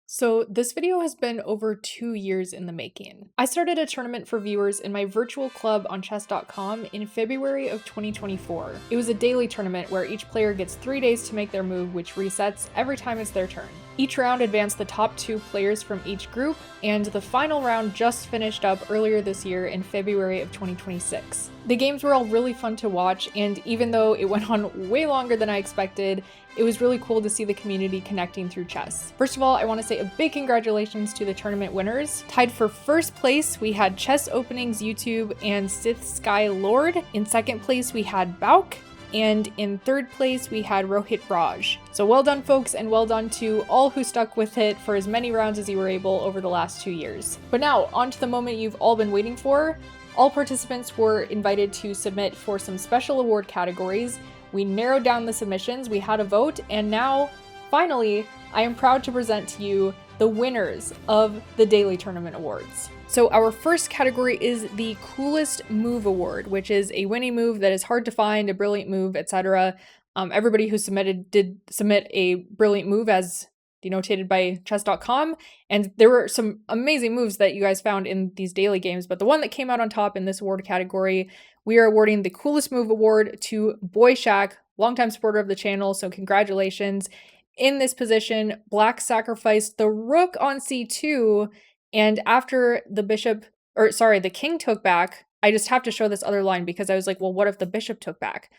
So this video has been over 2 years in the making. I started a tournament for viewers in my virtual club on chess.com in February of 2024. It was a daily tournament where each player gets 3 days to make their move, which resets every time it's their turn. Each round advanced the top 2 players from each group, and the final round just finished up earlier this year in February of 2026. The games were all really fun to watch, and even though it went on way longer than I expected, it was really cool to see the community connecting through chess. First of all, I want to say a big congratulations to the tournament winners. Tied for first place, we had Chess Openings YouTube and Sith Sky Lord. In second place, we had Bauk. And in third place, we had Rohit Raj. So well done, folks, and well done to all who stuck with it for as many rounds as you were able over the last 2 years. But now, on to the moment you've all been waiting for. All participants were invited to submit for some special award categories. We narrowed down the submissions, we had a vote, and now, finally, I am proud to present to you the winners of the Daily Tournament Awards. So our first category is the Coolest Move Award, which is a winning move that is hard to find, a brilliant move, etc. Everybody who submitted did submit a brilliant move as denotated by chess.com, and there were some amazing moves that you guys found in these daily games, but the one that came out on top in this award category, we are awarding the Coolest Move Award to Boy Shack, longtime supporter of the channel, so congratulations. In this position, Black sacrificed the rook on c2, and after the king took back, I just have to show this other line because I was like, well, what if the bishop took back?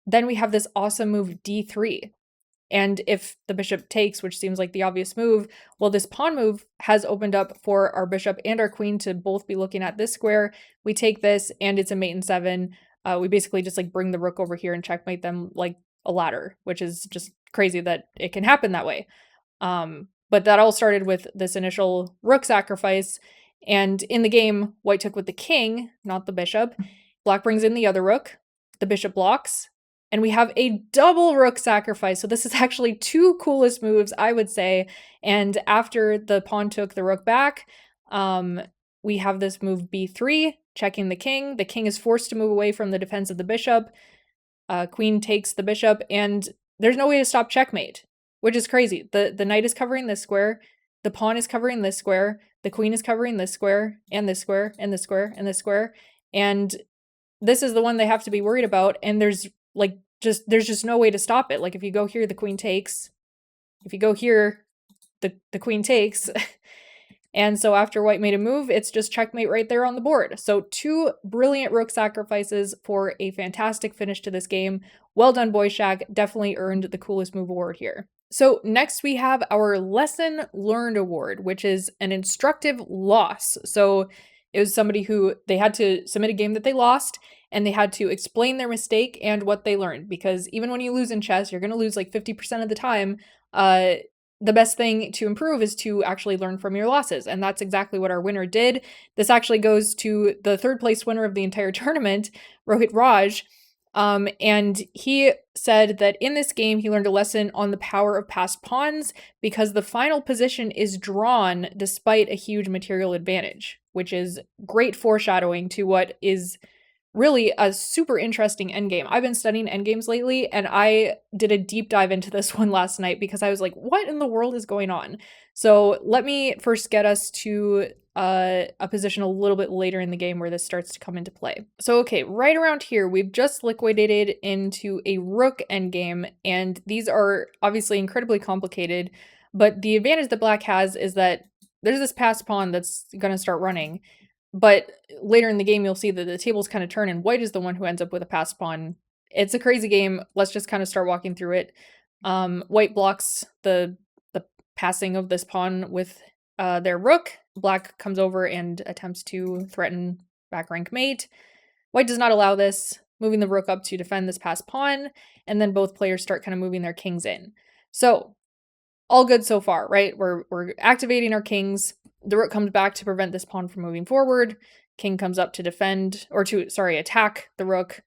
Then we have this awesome move d3. And if the bishop takes, which seems like the obvious move, well, this pawn move has opened up for our bishop and our queen to both be looking at this square. We take this, and it's a mate in 7. We basically just like bring the rook over here and checkmate them like a ladder, which is just crazy that it can happen that way. But that all started with this initial rook sacrifice. And in the game, white took with the king, not the bishop. Black brings in the other rook. The bishop blocks. And we have a double rook sacrifice. So this is actually 2 coolest moves, I would say. And after the pawn took the rook back, we have this move b3, checking the king. The king is forced to move away from the defense of the bishop. Queen takes the bishop, and there's no way to stop checkmate, which is crazy. The knight is covering this square. The pawn is covering this square. The queen is covering this square, and this square, and this square, and this square. And this is the one they have to be worried about. And there's just no way to stop it. Like if you go here, the queen takes. If you go here, the queen takes. And so after white made a move, it's just checkmate right there on the board. So 2 brilliant rook sacrifices for a fantastic finish to this game. Well done, Boy Shack. Definitely earned the Coolest Move Award here. So next we have our Lesson Learned Award, which is an instructive loss. So it was somebody who they had to submit a game that they lost, and they had to explain their mistake and what they learned. Because even when you lose in chess, you're going to lose like 50% of the time. The best thing to improve is to actually learn from your losses. And that's exactly what our winner did. This actually goes to the 3rd place winner of the entire tournament, Rohit Raj. And he said that in this game, he learned a lesson on the power of passed pawns because the final position is drawn despite a huge material advantage, which is great foreshadowing to what is really a super interesting endgame. I've been studying endgames lately, and I did a deep dive into this one last night because I was like, what in the world is going on? So let me first get us to a position a little bit later in the game where this starts to come into play. So okay, right around here, we've just liquidated into a rook endgame, and these are obviously incredibly complicated, but the advantage that black has is that there's this passed pawn that's going to start running. But later in the game, you'll see that the tables kind of turn, and white is the one who ends up with a passed pawn. It's a crazy game. Let's just kind of start walking through it. White blocks the passing of this pawn with their rook. Black comes over and attempts to threaten back rank mate. White does not allow this, moving the rook up to defend this passed pawn, and then both players start kind of moving their kings in. So all good so far, right? We're activating our kings. The rook comes back to prevent this pawn from moving forward. King comes up to defend, or to, attack the rook.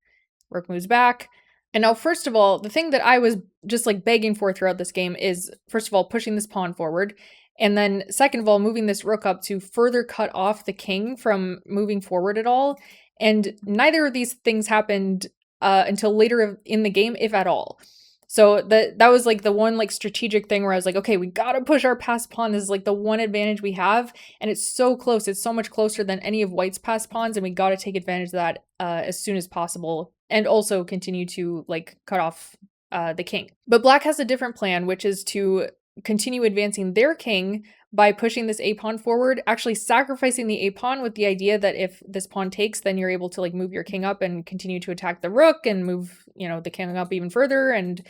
Rook moves back. And now, first of all, the thing that I was just like begging for throughout this game is, first of all, pushing this pawn forward. And then second of all, moving this rook up to further cut off the king from moving forward at all. And neither of these things happened until later in the game, if at all. So that was like the one like strategic thing where I was like, okay, we gotta push our passed pawn. This is like the one advantage we have, and it's so close. It's so much closer than any of White's passed pawns, and we gotta take advantage of that as soon as possible, and also continue to like cut off the king. But Black has a different plan, which is to continue advancing their king by pushing this a pawn forward, actually sacrificing the a pawn with the idea that if this pawn takes, then you're able to like move your king up and continue to attack the rook and move, you know, the king up even further, and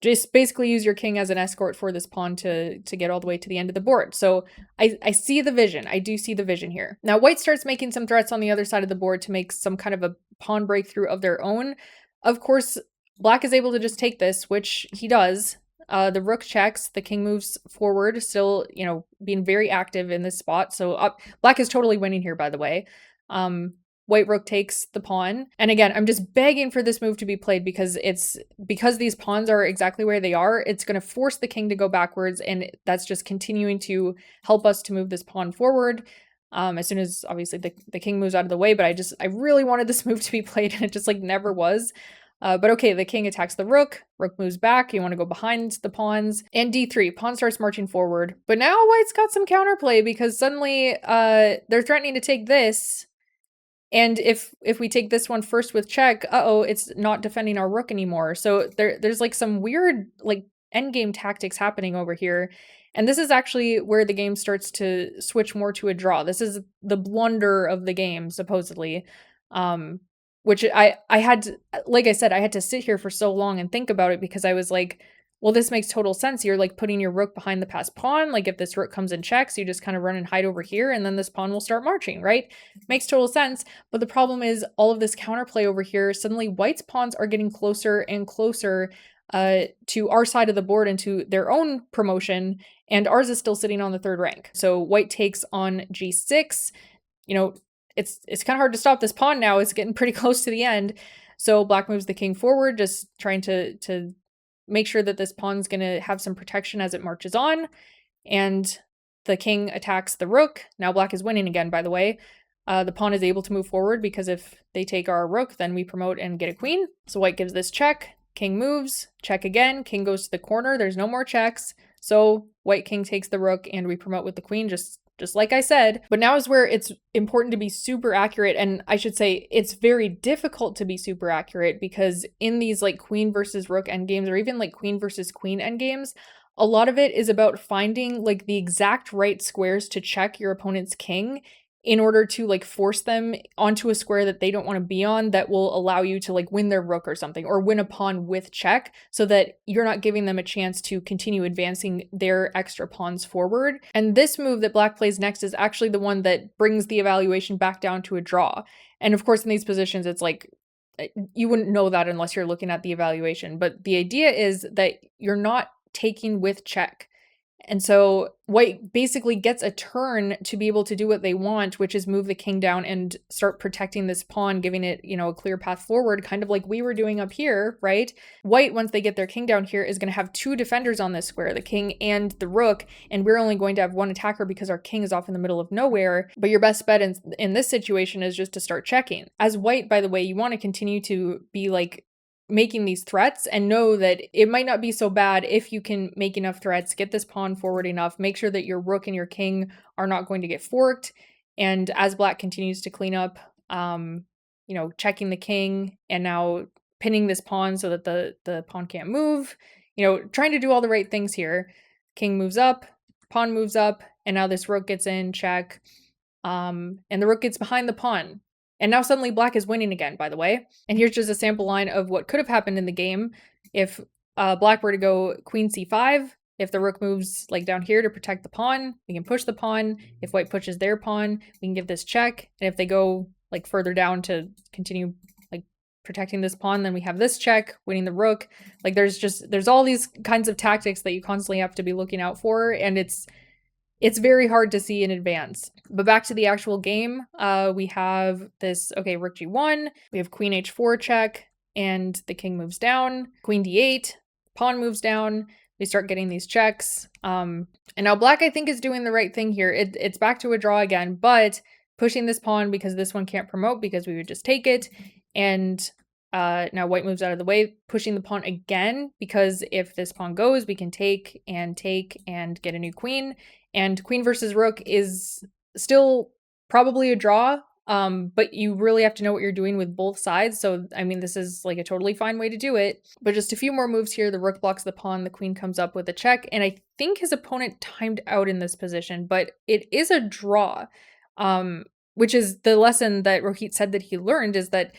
just basically use your king as an escort for this pawn to get all the way to the end of the board. So I see the vision. I do see the vision here. Now White starts making some threats on the other side of the board to make some kind of a pawn breakthrough of their own. Of course, Black is able to just take this, which he does. The rook checks, the king moves forward, still, you know, being very active in this spot. So Black is totally winning here, by the way. White rook takes the pawn. And again, I'm just begging for this move to be played because these pawns are exactly where they are, it's going to force the king to go backwards, and that's just continuing to help us to move this pawn forward. As soon as obviously the king moves out of the way, but I really wanted this move to be played, and it just like never was. But okay, the king attacks the rook moves back, you want to go behind the pawns, and d3, pawn starts marching forward. But now White's got some counterplay because suddenly they're threatening to take this, and if we take this one first with check, it's not defending our rook anymore. So there's like some weird like endgame tactics happening over here. And this is actually where the game starts to switch more to a draw. This is the blunder of the game, supposedly. Which I had to, like I said, I had to sit here for so long and think about it because I was like, well, this makes total sense. You're like putting your rook behind the passed pawn. Like if this rook comes and checks, you just kind of run and hide over here, and then this pawn will start marching, right? Makes total sense. But the problem is all of this counterplay over here, suddenly White's pawns are getting closer and closer to our side of the board and to their own promotion, and ours is still sitting on the third rank. So White takes on g6. You know, it's kind of hard to stop this pawn now. It's getting pretty close to the end. So Black moves the king forward, just trying to make sure that this pawn's going to have some protection as it marches on. And the king attacks the rook. Now Black is winning again, by the way. The pawn is able to move forward because if they take our rook, then we promote and get a queen. So White gives this check. King moves. Check again. King goes to the corner. There's no more checks. So White king takes the rook and we promote with the queen, just like I said. But now is where it's important to be super accurate, and I should say it's very difficult to be super accurate because in these like queen versus rook endgames, or even like queen versus queen endgames, a lot of it is about finding like the exact right squares to check your opponent's king in order to like force them onto a square that they don't want to be on, that will allow you to like win their rook or something, or win a pawn with check, so that you're not giving them a chance to continue advancing their extra pawns forward. And this move that Black plays next is actually the one that brings the evaluation back down to a draw. And of course, in these positions, it's like, you wouldn't know that unless you're looking at the evaluation. But the idea is that you're not taking with check. And so White basically gets a turn to be able to do what they want, which is move the king down and start protecting this pawn, giving it, you know, a clear path forward, kind of like we were doing up here, right? White, once they get their king down here, is going to have two defenders on this square, the king and the rook, and we're only going to have one attacker because our king is off in the middle of nowhere. But your best bet in this situation is just to start checking. As White, by the way, you want to continue to be like making these threats and know that it might not be so bad if you can make enough threats, get this pawn forward enough, make sure that your rook and your king are not going to get forked. And as Black continues to clean up, you know, checking the king and now pinning this pawn so that the pawn can't move, you know, trying to do all the right things here. King moves up, pawn moves up, and now this rook gets in, check. And the rook gets behind the pawn. And now suddenly Black is winning again, by the way. And here's just a sample line of what could have happened in the game if Black were to go queen c5. If the rook moves like down here to protect the pawn, we can push the pawn. If White pushes their pawn, we can give this check. And if they go like further down to continue like protecting this pawn, then we have this check, winning the rook. Like there's all these kinds of tactics that you constantly have to be looking out for, and it's very hard to see in advance. But back to the actual game, we have this, okay, rook g1, we have queen h4 check, and the king moves down, queen d8, pawn moves down, we start getting these checks. And now Black, I think, is doing the right thing here. It's back to a draw again, but pushing this pawn because this one can't promote because we would just take it, and Now white moves out of the way, pushing the pawn again, because if this pawn goes, we can take and get a new queen. And queen versus rook is still probably a draw, but you really have to know what you're doing with both sides. So, I mean, this is like a totally fine way to do it. But just a few more moves here. The rook blocks the pawn. The queen comes up with a check. And I think his opponent timed out in this position, but it is a draw, which is the lesson that Rohit said that he learned, is that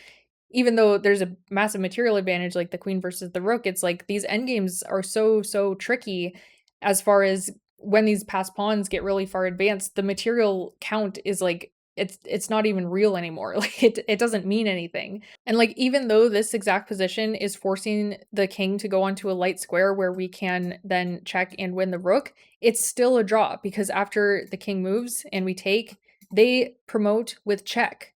even though there's a massive material advantage, like the queen versus the rook, it's like these endgames are so tricky as far as when these passed pawns get really far advanced. The material count is like, it's not even real anymore. Like it doesn't mean anything. And like, even though this exact position is forcing the king to go onto a light square where we can then check and win the rook, it's still a draw, because after the king moves and we take, they promote with check.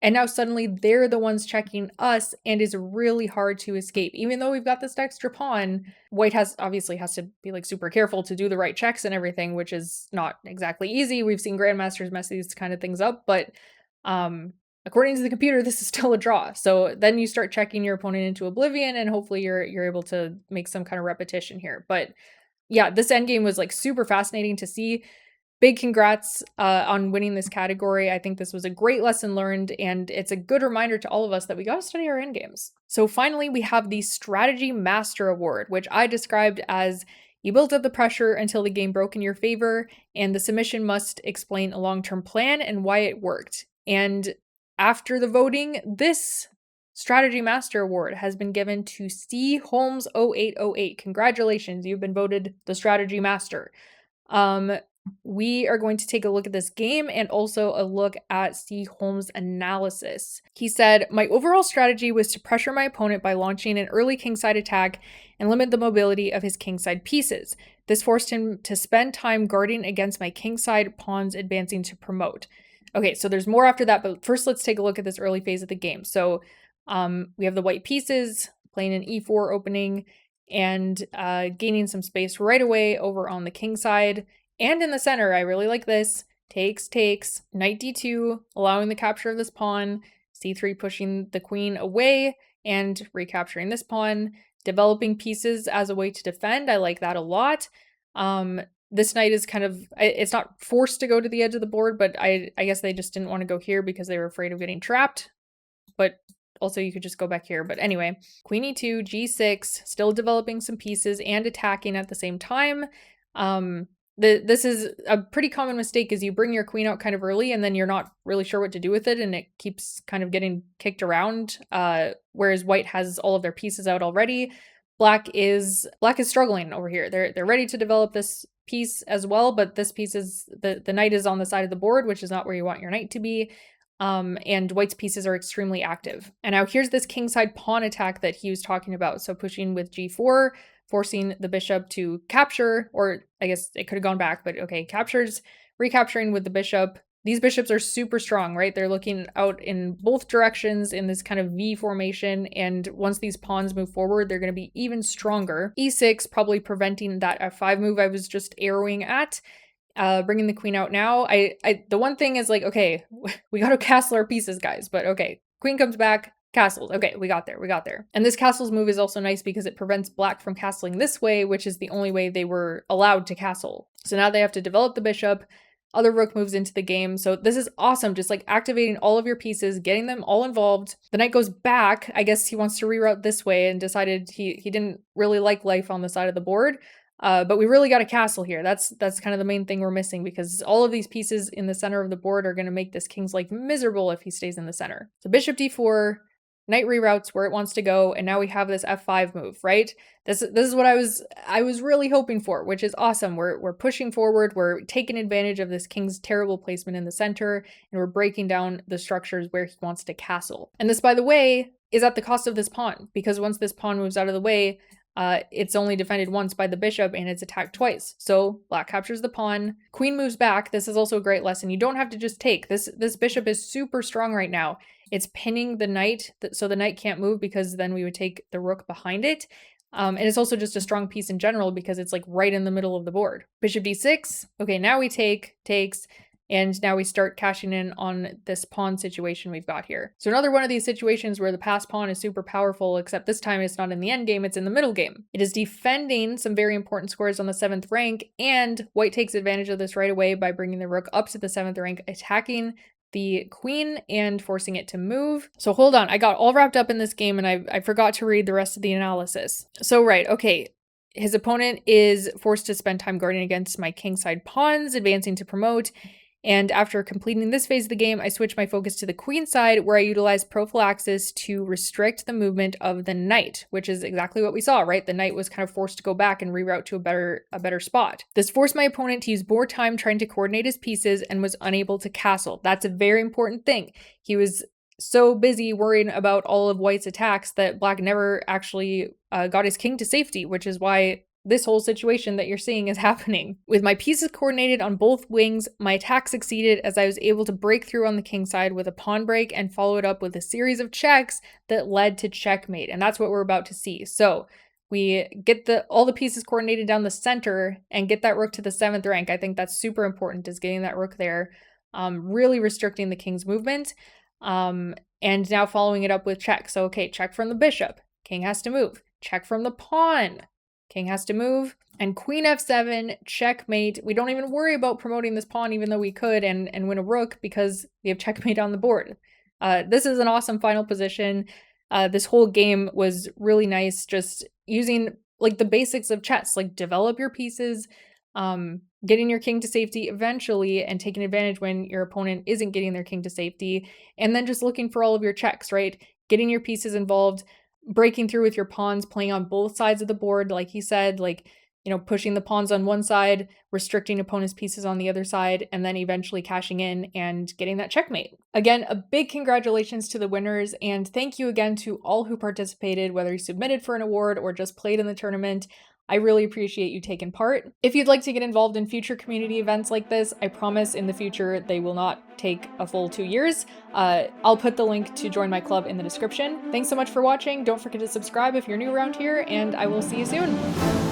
And now suddenly they're the ones checking us, and is really hard to escape. Even though we've got this extra pawn, white obviously has to be like super careful to do the right checks and everything, which is not exactly easy. We've seen grandmasters mess these kind of things up, but according to the computer, this is still a draw. So then you start checking your opponent into oblivion, and hopefully you're able to make some kind of repetition here. But yeah, this endgame was like super fascinating to see. Big congrats on winning this category. I think this was a great lesson learned, and it's a good reminder to all of us that we gotta study our endgames. So finally, we have the Strategy Master Award, which I described as: you built up the pressure until the game broke in your favor, and the submission must explain a long-term plan and why it worked. And after the voting, this Strategy Master Award has been given to C. Holmes 0808. Congratulations, you've been voted the Strategy Master. We are going to take a look at this game and also a look at C. Holmes' analysis. He said, "My overall strategy was to pressure my opponent by launching an early kingside attack and limit the mobility of his kingside pieces. This forced him to spend time guarding against my kingside pawns advancing to promote." Okay, so there's more after that, but first let's take a look at this early phase of the game. So we have the white pieces playing an e4 opening and gaining some space right away over on the king side. And in the center, I really like this. Takes, knight d2, allowing the capture of this pawn, c3 pushing the queen away, and recapturing this pawn, developing pieces as a way to defend. I like that a lot. This knight is kind of, it's not forced to go to the edge of the board, but I guess they just didn't want to go here because they were afraid of getting trapped. But also you could just go back here. But anyway, queen e2, g6, still developing some pieces and attacking at the same time. This is a pretty common mistake, is you bring your queen out kind of early and then you're not really sure what to do with it, and it keeps kind of getting kicked around, whereas white has all of their pieces out already. Black is struggling over here. They're ready to develop this piece as well, but this piece is, the knight is on the side of the board, which is not where you want your knight to be. And white's pieces are extremely active. And now here's this kingside pawn attack that he was talking about. So pushing with g4, forcing the bishop to capture, or I guess it could have gone back, but okay, captures, recapturing with the bishop. These bishops are super strong, right? They're looking out in both directions in this kind of V formation, and once these pawns move forward, they're going to be even stronger. e6, probably preventing that f5 move I was just arrowing at. Bringing the queen out now. The one thing is like, okay, we got to castle our pieces, guys, but okay, queen comes back, castles. Okay, we got there. And this castles move is also nice because it prevents black from castling this way, which is the only way they were allowed to castle. So now they have to develop the bishop. Other rook moves into the game. So this is awesome. Just like activating all of your pieces, getting them all involved. The knight goes back. I guess he wants to reroute this way and decided he didn't really like life on the side of the board. But we really got a castle here. That's kind of the main thing we're missing, because all of these pieces in the center of the board are going to make this king's life miserable if he stays in the center. So bishop d4, knight reroutes where it wants to go, and now we have this f5 move, right? This is what I was really hoping for, which is awesome. We're pushing forward, we're taking advantage of this king's terrible placement in the center, and we're breaking down the structures where he wants to castle. And this, by the way, is at the cost of this pawn, because once this pawn moves out of the way, it's only defended once by the bishop and it's attacked twice. So black captures the pawn, queen moves back. This is also a great lesson. You don't have to just take. This bishop is super strong right now. It's pinning the knight, so the knight can't move, because then we would take the rook behind it. And it's also just a strong piece in general because it's like right in the middle of the board. Bishop d6. Okay, now we takes. and now we start cashing in on this pawn situation we've got here. So another one of these situations where the passed pawn is super powerful, except this time it's not in the end game, it's in the middle game. It is defending some very important squares on the 7th rank, and white takes advantage of this right away by bringing the rook up to the 7th rank, attacking the queen and forcing it to move. So hold on, I got all wrapped up in this game and I forgot to read the rest of the analysis. So right, okay, his opponent is forced to spend time guarding against my kingside pawns, advancing to promote. And after completing this phase of the game, I switch my focus to the queen side, where I utilize prophylaxis to restrict the movement of the knight, which is exactly what we saw, right? The knight was kind of forced to go back and reroute to a better spot. This forced my opponent to use more time trying to coordinate his pieces and was unable to castle. That's a very important thing. He was so busy worrying about all of white's attacks that black never actually got his king to safety, which is why this whole situation that you're seeing is happening. With my pieces coordinated on both wings, my attack succeeded as I was able to break through on the king side with a pawn break and follow it up with a series of checks that led to checkmate. And that's what we're about to see. So we get all the pieces coordinated down the center and get that rook to the 7th rank. I think that's super important, is getting that rook there, really restricting the king's movement. And now following it up with check. So, okay, check from the bishop. King has to move. Check from the pawn. King has to move. And queen f7, checkmate. We don't even worry about promoting this pawn, even though we could, and win a rook because we have checkmate on the board. This is an awesome final position. This whole game was really nice, just using like the basics of chess, like develop your pieces, getting your king to safety eventually and taking advantage when your opponent isn't getting their king to safety, and then just looking for all of your checks, right? Getting your pieces involved, breaking through with your pawns, playing on both sides of the board, like he said, like, you know, pushing the pawns on one side, restricting opponent's pieces on the other side, and then eventually cashing in and getting that checkmate. Again, a big congratulations to the winners, and thank you again to all who participated, whether you submitted for an award or just played in the tournament. I really appreciate you taking part. If you'd like to get involved in future community events like this, I promise in the future they will not take a full 2 years. I'll put the link to join my club in the description. Thanks so much for watching. Don't forget to subscribe if you're new around here, and I will see you soon.